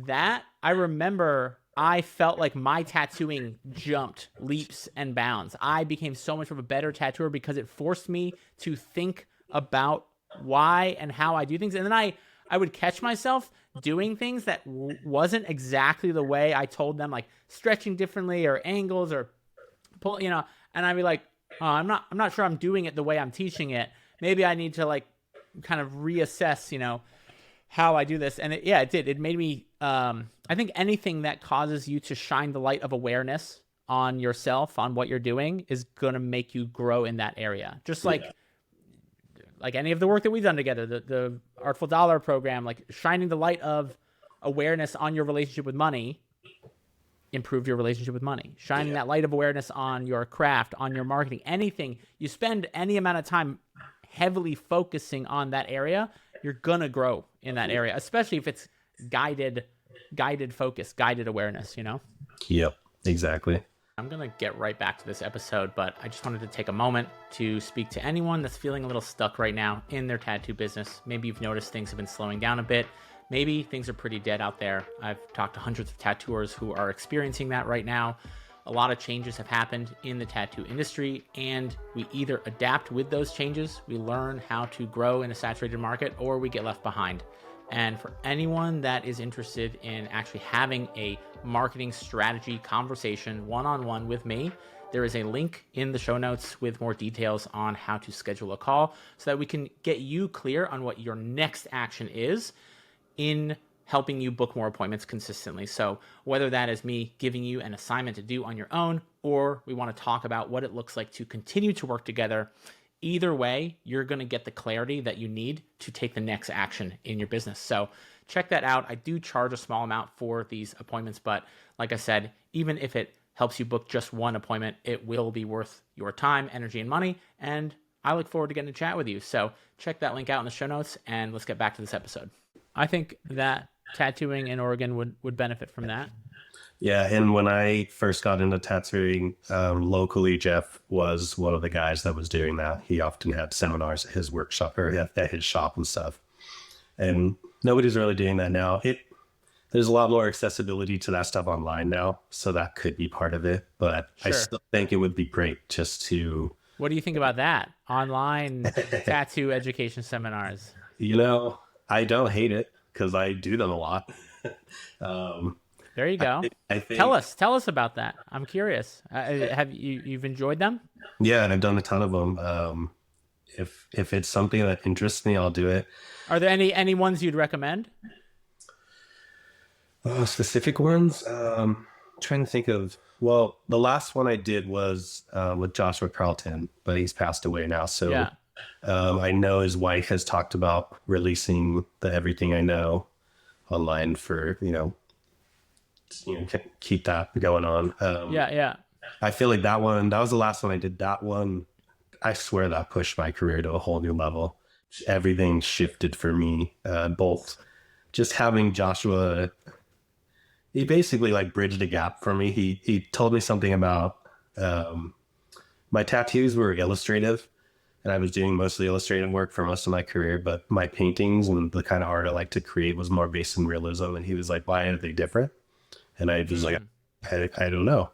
that I remember I felt like my tattooing jumped leaps and bounds. I became so much of a better tattooer because it forced me to think about why and how I do things. And then I would catch myself doing things that wasn't exactly the way I told them, like stretching differently or angles or pull, and I'd be like, oh, I'm not sure I'm doing it the way I'm teaching it. Maybe I need to like kind of reassess, how I do this. And it did. It made me, I think anything that causes you to shine the light of awareness on yourself, on what you're doing, is going to make you grow in that area. Just like any of the work that we've done together, the Artful Dollar program, like shining the light of awareness on your relationship with money, improve your relationship with money. Shining that light of awareness on your craft, on your marketing, anything. You spend any amount of time heavily focusing on that area, you're going to grow in that area, especially if it's guided focus, guided awareness, Yep, exactly. I'm going to get right back to this episode, but I just wanted to take a moment to speak to anyone that's feeling a little stuck right now in their tattoo business. Maybe you've noticed things have been slowing down a bit. Maybe things are pretty dead out there. I've talked to hundreds of tattooers who are experiencing that right now. A lot of changes have happened in the tattoo industry, and we either adapt with those changes, we learn how to grow in a saturated market, or we get left behind. And for anyone that is interested in actually having a marketing strategy conversation one-on-one with me, there is a link in the show notes with more details on how to schedule a call so that we can get you clear on what your next action is in helping you book more appointments consistently. So whether that is me giving you an assignment to do on your own, or we want to talk about what it looks like to continue to work together, either way, you're going to get the clarity that you need to take the next action in your business. So check that out. I do charge a small amount for these appointments, but like I said, even if it helps you book just one appointment, it will be worth your time, energy, and money. And I look forward to getting to chat with you. So check that link out in the show notes, and let's get back to this episode. I think that tattooing in Oregon would benefit from that. Yeah, and when I first got into tattooing locally, Jeff was one of the guys that was doing that. He often had seminars at his workshop or at his shop and stuff. And nobody's really doing that now. There's a lot more accessibility to that stuff online now, so that could be part of it. But sure. I still think it would be great just to... What do you think about that? Online tattoo education seminars? I don't hate it because I do them a lot. There you go. I think, tell us about that. I'm curious. Have you've enjoyed them? Yeah, and I've done a ton of them. If it's something that interests me, I'll do it. Are there any ones you'd recommend? Specific ones? Trying to think of. Well, the last one I did was with Joshua Carlton, but he's passed away now. So yeah. I know his wife has talked about releasing the Everything I Know online for, keep that going on. Yeah. I feel like that was the last one I did. That one, I swear that pushed my career to a whole new level. Everything shifted for me, both just having Joshua, he basically like bridged a gap for me. He told me something about, my tattoos were illustrative, and I was doing mostly illustrative work for most of my career, but my paintings and the kind of art I like to create was more based in realism. And he was like, why are they different? And I was like, I don't know.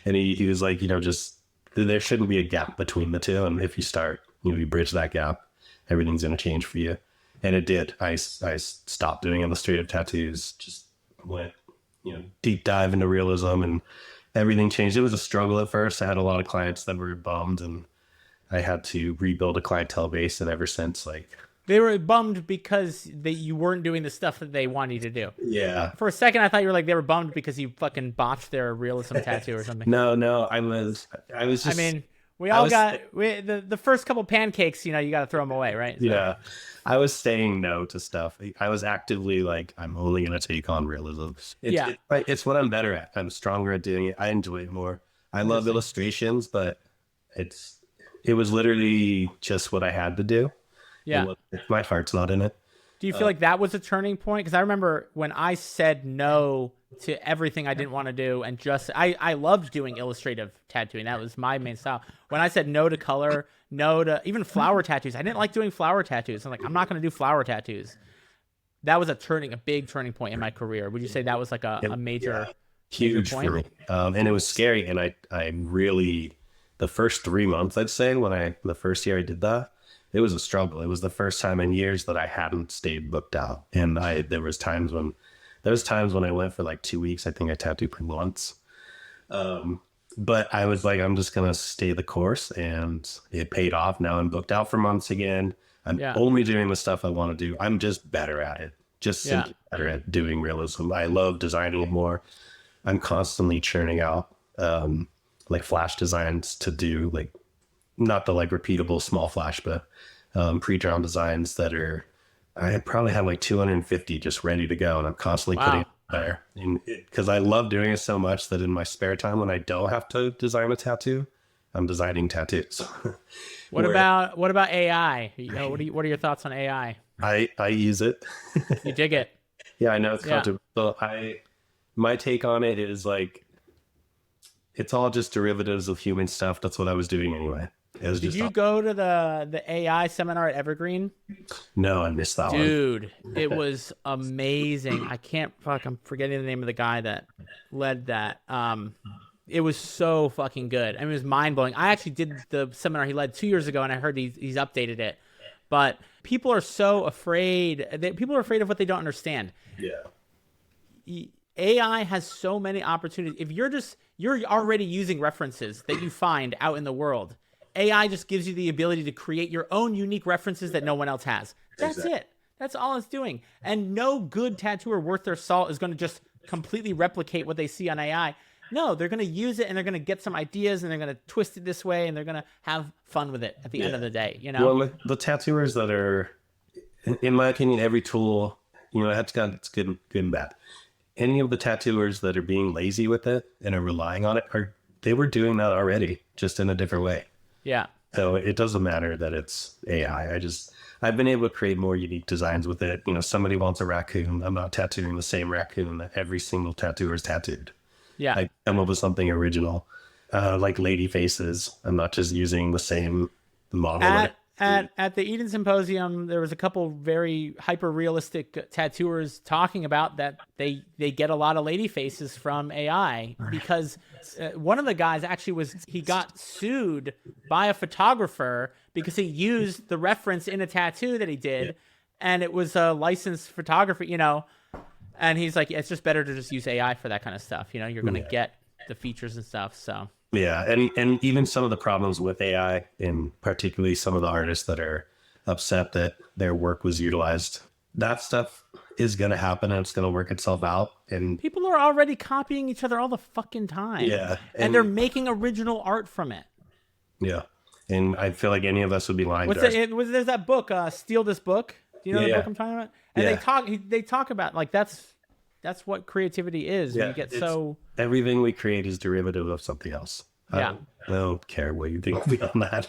And he was like, just there shouldn't be a gap between the two. And if you start, you bridge that gap, everything's going to change for you. And it did. I stopped doing illustrative tattoos, just went, deep dive into realism, and everything changed. It was a struggle at first. I had a lot of clients that were bummed, and I had to rebuild a clientele base. And ever since, like, They were bummed because you weren't doing the stuff that they wanted you to do. Yeah. For a second, I thought you were like they were bummed because you fucking botched their realism tattoo or something. No, I was just. I mean, the first couple pancakes. You got to throw them away, right? So. Yeah, I was saying no to stuff. I was actively like, I'm only gonna take on realism. It's what I'm better at. I'm stronger at doing it. I enjoy it more. I love illustrations, but it was literally just what I had to do. Yeah. My heart's not in it. Do you feel like that was a turning point? Because I remember when I said no to everything I didn't want to do, and I loved doing illustrative tattooing. That was my main style. When I said no to color, no to even flower tattoos, I didn't like doing flower tattoos. I'm like, I'm not going to do flower tattoos. That was a big turning point in my career. Would you say that was like a major, huge point? For me? And it was scary. And I really, the first 3 months, I'd say, the first year I did that, it was a struggle. It was the first time in years that I hadn't stayed booked out. And there was times when I went for like 2 weeks. I think I tattooed for once. But I was like, I'm just going to stay the course, and it paid off. Now I'm booked out for months again. I'm only doing the stuff I want to do. I'm just better at it. Just simply better at doing realism. I love designing more. I'm constantly churning out, like flash designs to do, like, not the like repeatable small flash, but pre-drawn designs that I probably have like 250 just ready to go, and I'm constantly putting it there. Because I love doing it so much that in my spare time when I don't have to design a tattoo, I'm designing tattoos. What about AI? What are your thoughts on AI? I use it. You dig it? Yeah, I know it's controversial. My take on it is like, it's all just derivatives of human stuff. That's what I was doing anyway. Did you go to the AI seminar at Evergreen? No, I missed that one. Dude, it was amazing. I'm forgetting the name of the guy that led that. It was so fucking good. I mean, it was mind-blowing. I actually did the seminar he led 2 years ago, and I heard he's updated it. But people are so afraid. People are afraid of what they don't understand. Yeah. AI has so many opportunities. If you're already using references that you find out in the world, AI just gives you the ability to create your own unique references that no one else has. That's it. That's all it's doing. And no good tattooer worth their salt is going to just completely replicate what they see on AI. No, they're going to use it, and they're going to get some ideas, and they're going to twist it this way, and they're going to have fun with it at the end of the day. Well, the tattooers that are, in my opinion, every tool, it's good and bad. Any of the tattooers that are being lazy with it and are relying on it, they were doing that already, just in a different way. Yeah. So it doesn't matter that it's AI. I've been able to create more unique designs with it. Somebody wants a raccoon. I'm not tattooing the same raccoon that every single tattooer is tattooed. Yeah. I come up with something original, like lady faces. I'm not just using the same model. At the Eden Symposium, there was a couple very hyper-realistic tattooers talking about that they get a lot of lady faces from AI because one of the guys actually he got sued by a photographer because he used the reference in a tattoo that he did, and it was a licensed photography, and he's like, it's just better to just use AI for that kind of stuff. You're going to get the features and stuff, so... Yeah, and even some of the problems with AI, and particularly some of the artists that are upset that their work was utilized, that stuff is going to happen, and it's going to work itself out. And people are already copying each other all the fucking time. Yeah. And they're making original art from it. Yeah. And I feel like any of us would be lying. There's that book, Steal This Book. Do you know the book I'm talking about? And they talk about, like, that's what creativity is. Yeah, you get everything we create is derivative of something else. I don't care what you think beyond that.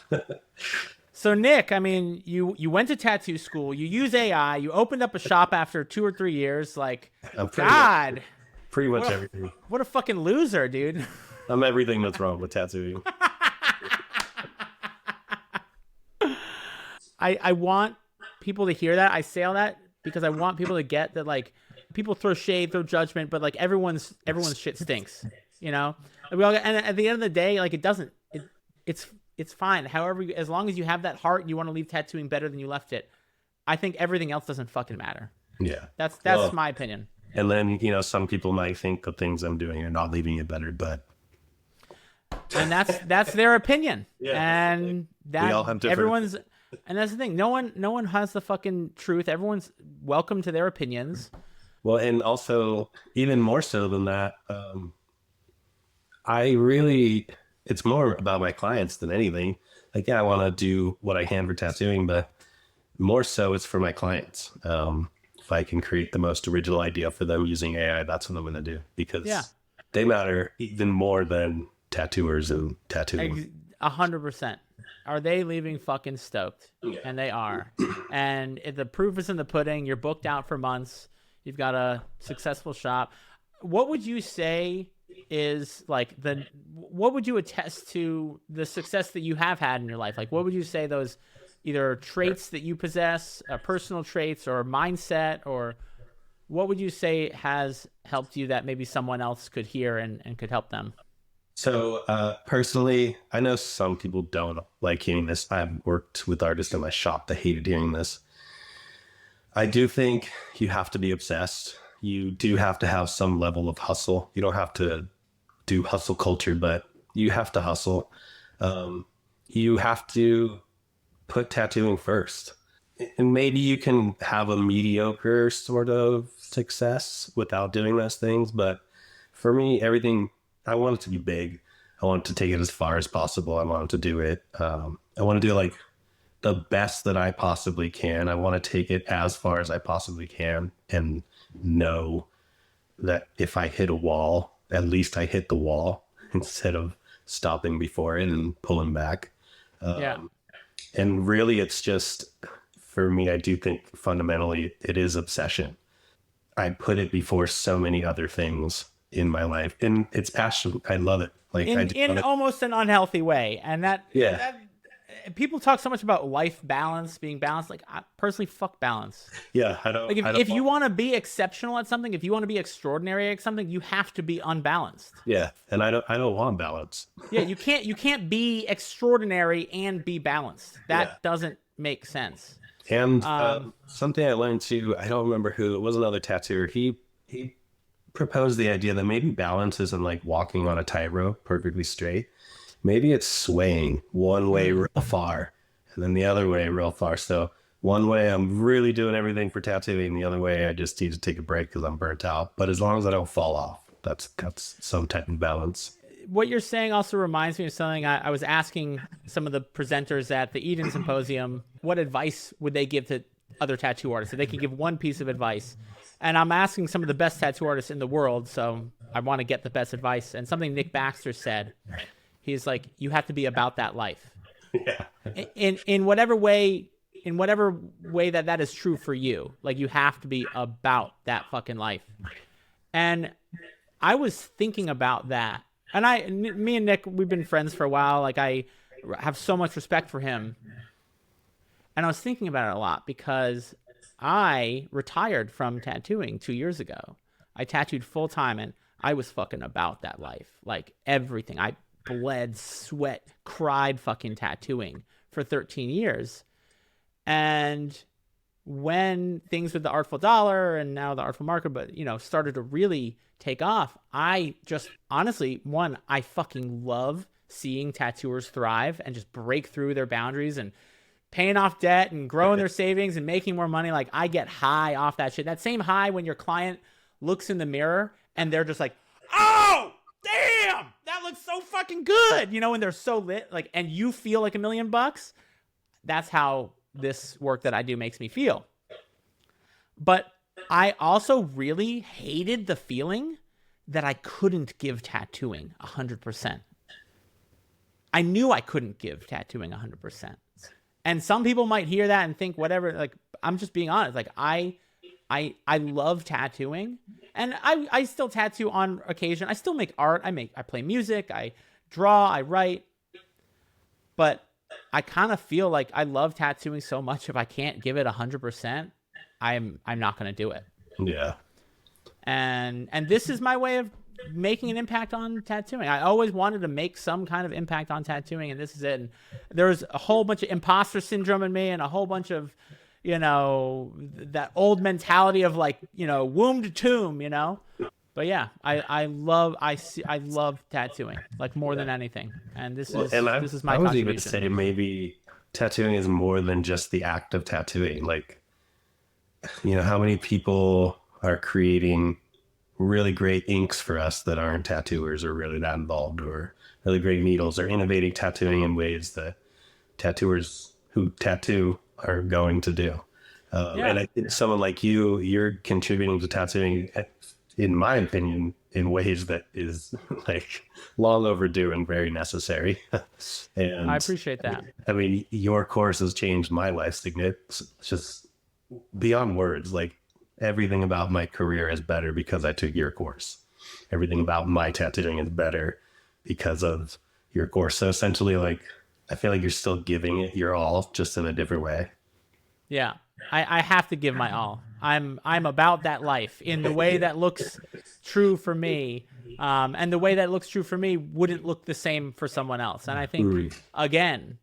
So Nick, I mean, you went to tattoo school, you use AI, you opened up a shop after 2 or 3 years. Like, pretty much everything. What a fucking loser, dude. I'm everything that's wrong with tattooing. I want people to hear that. I say all that because I want people to get that, like, people throw shade, throw judgment, but like everyone's shit stinks, and at the end of the day, like, it's fine. However, as long as you have that heart and you want to leave tattooing better than you left it, I think everything else doesn't fucking matter. Yeah. That's my opinion. And then, some people might think the things I'm doing are not leaving it better, but. And that's their opinion. Yeah. And that we all have different... And that's the thing. No one has the fucking truth. Everyone's welcome to their opinions. Well, and also even more so than that, I really, it's more about my clients than anything. Like, yeah, I want to do what I can for tattooing, but more so it's for my clients. If I can create the most original idea for them using AI, that's what I'm going to do, because they matter even more than tattooers and tattooing. 100%. Are they leaving fucking stoked? Yeah. And they are. And the proof is in the pudding. You're booked out for months. You've got a successful shop. What would you say is like what would you attest to the success that you have had in your life? Like, what would you say those either traits that you possess, personal traits or mindset, or what would you say has helped you that maybe someone else could hear and could help them? So personally, I know some people don't like hearing this. I've worked with artists in my shop that hated hearing this. I do think you have to be obsessed. You do have to have some level of hustle. You don't have to do hustle culture, but you have to hustle. You have to put tattooing first. And maybe you can have a mediocre sort of success without doing those things. But for me, everything, I want it to be big. I want to take it as far as possible. I want to do it. I want to do like the best that I possibly can. I want to take it as far as I possibly can and know that if I hit a wall, at least I hit the wall instead of stopping before it and pulling back. And really, it's just, for me, I do think fundamentally it is obsession. I put it before so many other things in my life, and it's passion. I love it. Like in almost an unhealthy way. And that people talk so much about life balance, being balanced. Like, I personally, fuck balance. Yeah, I don't. Like, if you want to be exceptional at something, if you want to be extraordinary at something, you have to be unbalanced. Yeah, and I don't want balance. Yeah, you can't be extraordinary and be balanced. That doesn't make sense. And something I learned too, I don't remember who, it was another tattooer. He proposed the idea that maybe balance isn't like walking on a tightrope perfectly straight. Maybe it's swaying one way real far and then the other way real far. So one way I'm really doing everything for tattooing, the other way I just need to take a break because I'm burnt out. But as long as I don't fall off, that's some type of balance. What you're saying also reminds me of something I was asking some of the presenters at the Eden Symposium. What advice would they give to other tattoo artists? If they could give one piece of advice. And I'm asking some of the best tattoo artists in the world, so I want to get the best advice. And something Nick Baxter said, he's like, you have to be about that life. Yeah. In whatever way that is true for you. Like, you have to be about that fucking life. And I was thinking about that. And me and Nick, we've been friends for a while. Like, I have so much respect for him. And I was thinking about it a lot because I retired from tattooing 2 years ago. I tattooed full time and I was fucking about that life. Like, everything. I bled, sweat, cried fucking tattooing for 13 years. And when things with the Artful Dollar and now the Artful Market, but started to really take off, I just honestly, I fucking love seeing tattooers thrive and just break through their boundaries and paying off debt and growing their savings and making more money. Like, I get high off that shit. That same high when your client looks in the mirror and they're just like, oh, damn, that looks so fucking good. When they're so lit, like, and you feel like $1 million. That's how this work that I do makes me feel. But I also really hated the feeling that I couldn't give tattooing 100%. I knew I couldn't give tattooing 100%. And some people might hear that and think whatever, like, I'm just being honest. Like, I love tattooing, and I still tattoo on occasion. I still make art. I play music, I draw, I write. But I kind of feel like I love tattooing so much, if I can't give it 100%, I'm not going to do it. Yeah. And this is my way of making an impact on tattooing. I always wanted to make some kind of impact on tattooing, and this is it. And there's a whole bunch of imposter syndrome in me, and a whole bunch of, that old mentality of like, womb to tomb, But yeah, I love tattooing, like, more than anything. And this is my I was contribution. even say maybe tattooing is more than just the act of tattooing. Like, how many people are creating really great inks for us that aren't tattooers or really that involved, or really great needles, or innovating tattooing in ways that tattooers who tattoo are going to do. And I think someone like you're contributing to tattooing, in my opinion, in ways that is like long overdue and very necessary. And I appreciate that. I mean, your course has changed my life significantly. It's just beyond words. Like, everything about my career is better because I took your course. Everything about my tattooing is better because of your course. So essentially, like, I feel like you're still giving it your all, just in a different way. Yeah, I have to give my all. I'm about that life in the way that looks true for me, and the way that looks true for me wouldn't look the same for someone else. And I think, again,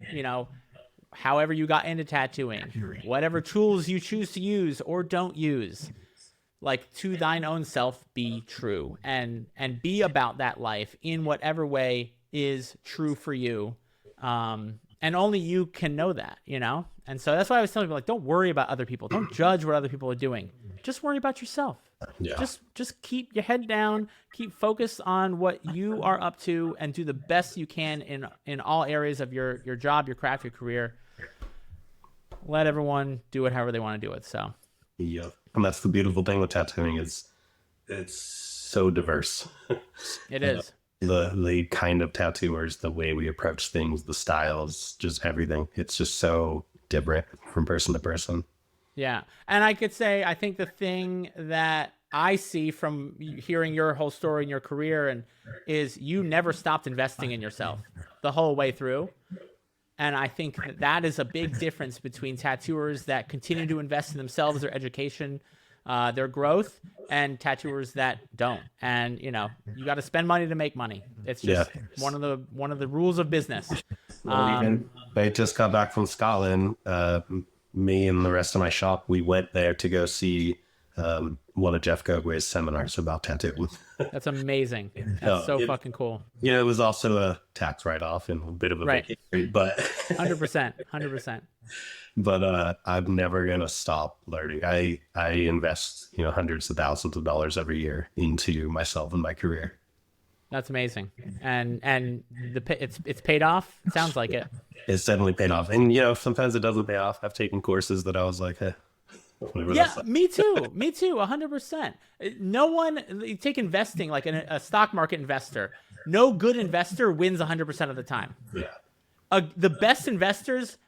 however you got into tattooing, whatever tools you choose to use or don't use, like, to thine own self be true, and be about that life in whatever way is true for you. And only you can know that, And so that's why I was telling people, like, don't worry about other people. Don't judge what other people are doing. Just worry about yourself. Yeah. Just keep your head down, keep focused on what you are up to, and do the best you can in all areas of your job, your craft, your career. Let everyone do it however they want to do it. So, yeah. And that's the beautiful thing with tattooing, is it's so diverse. It is. The kind of tattooers, the way we approach things, the styles, just everything. It's just so different from person to person. Yeah. And I could say, I think the thing that I see from hearing your whole story in your career is you never stopped investing in yourself the whole way through. And I think that is a big difference between tattooers that continue to invest in themselves, their education, their growth, and tattooers that don't. And you got to spend money to make money. It's just one of the rules of business. I just got back from Scotland. Me and the rest of my shop, we went there to go see one of Jeff Gogway's seminars about tattooing. That's amazing. That's fucking cool. It was also a tax write-off and a bit of a vacation, but 100%. But I'm never gonna stop learning. I invest hundreds of thousands of dollars every year into myself and my career. That's amazing, and it's paid off. It sounds like it. It's definitely paid off, and sometimes it doesn't pay off. I've taken courses that I was like, yeah, me too, 100%. No one, you take investing like a stock market investor. No good investor wins 100% of the time. Yeah, the best investors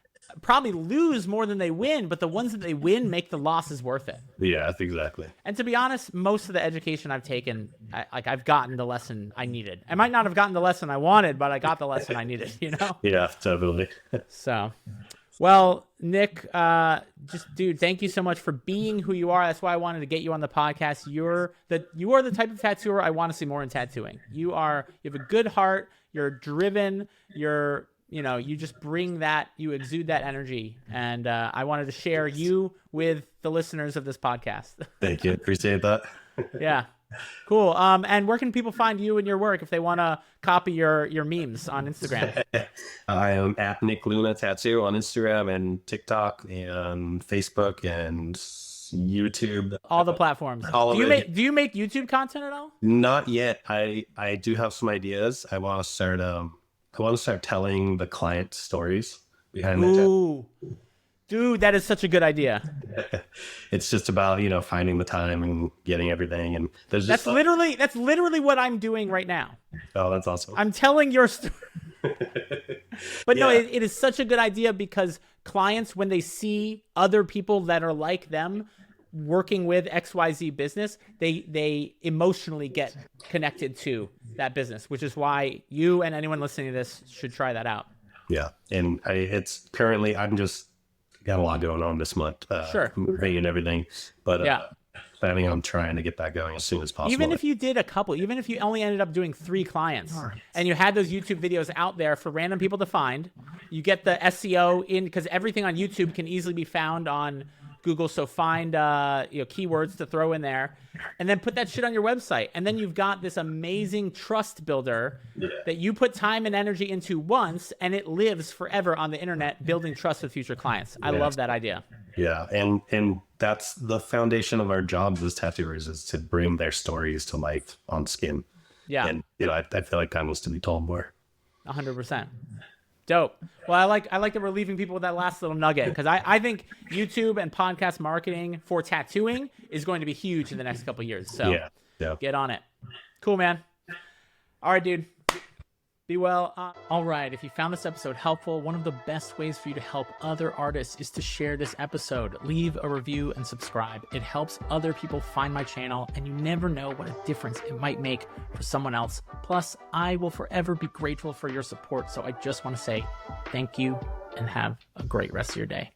probably lose more than they win, but the ones that they win make the losses worth it. Yeah, that's exactly. And to be honest, most of the education I've taken, I've gotten the lesson I needed. I might not have gotten the lesson I wanted, but I got the lesson I needed, Yeah, totally. So, well, Nic, dude, thank you so much for being who you are. That's why I wanted to get you on the podcast. You are the type of tattooer I want to see more in tattooing. You have a good heart. You're driven. You just bring that, you exude that energy. And I wanted to share you with the listeners of this podcast. Thank you. Appreciate that. Yeah. Cool. And where can people find you and your work if they want to copy your memes on Instagram? I am at Nic Luna Tattoo on Instagram and TikTok and Facebook and YouTube. All the platforms. Do you make YouTube content at all? Not yet. I do have some ideas. I want to start telling the client stories behind the dude, that is such a good idea. It's just about, finding the time and getting everything. And that's literally what I'm doing right now. Oh, that's awesome. I'm telling your story. But no, it is such a good idea because clients, when they see other people that are like them working with XYZ business, they emotionally get connected to that business, which is why you and anyone listening to this should try that out. Yeah. And it's currently, I'm just got a lot going on this month. Sure. Moving and everything. But planning on trying to get that going as soon as possible. Even if you did a couple, even if you only ended up doing 3 clients and you had those YouTube videos out there for random people to find, you get the SEO in, because everything on YouTube can easily be found on Google. So find keywords to throw in there, and then put that shit on your website. And then you've got this amazing trust builder that you put time and energy into once, and it lives forever on the internet, building trust with future clients. I love that idea. Yeah, and that's the foundation of our jobs as tattooers, is to bring their stories to life on skin. Yeah. And I feel like time was to be told more. 100%. Dope. Well, I like that we're leaving people with that last little nugget, because I think YouTube and podcast marketing for tattooing is going to be huge in the next couple of years. So get on it. Cool, man. All right, dude. Be well. All right. If you found this episode helpful, one of the best ways for you to help other artists is to share this episode. Leave a review and subscribe. It helps other people find my channel, and you never know what a difference it might make for someone else. Plus, I will forever be grateful for your support. So I just want to say thank you and have a great rest of your day.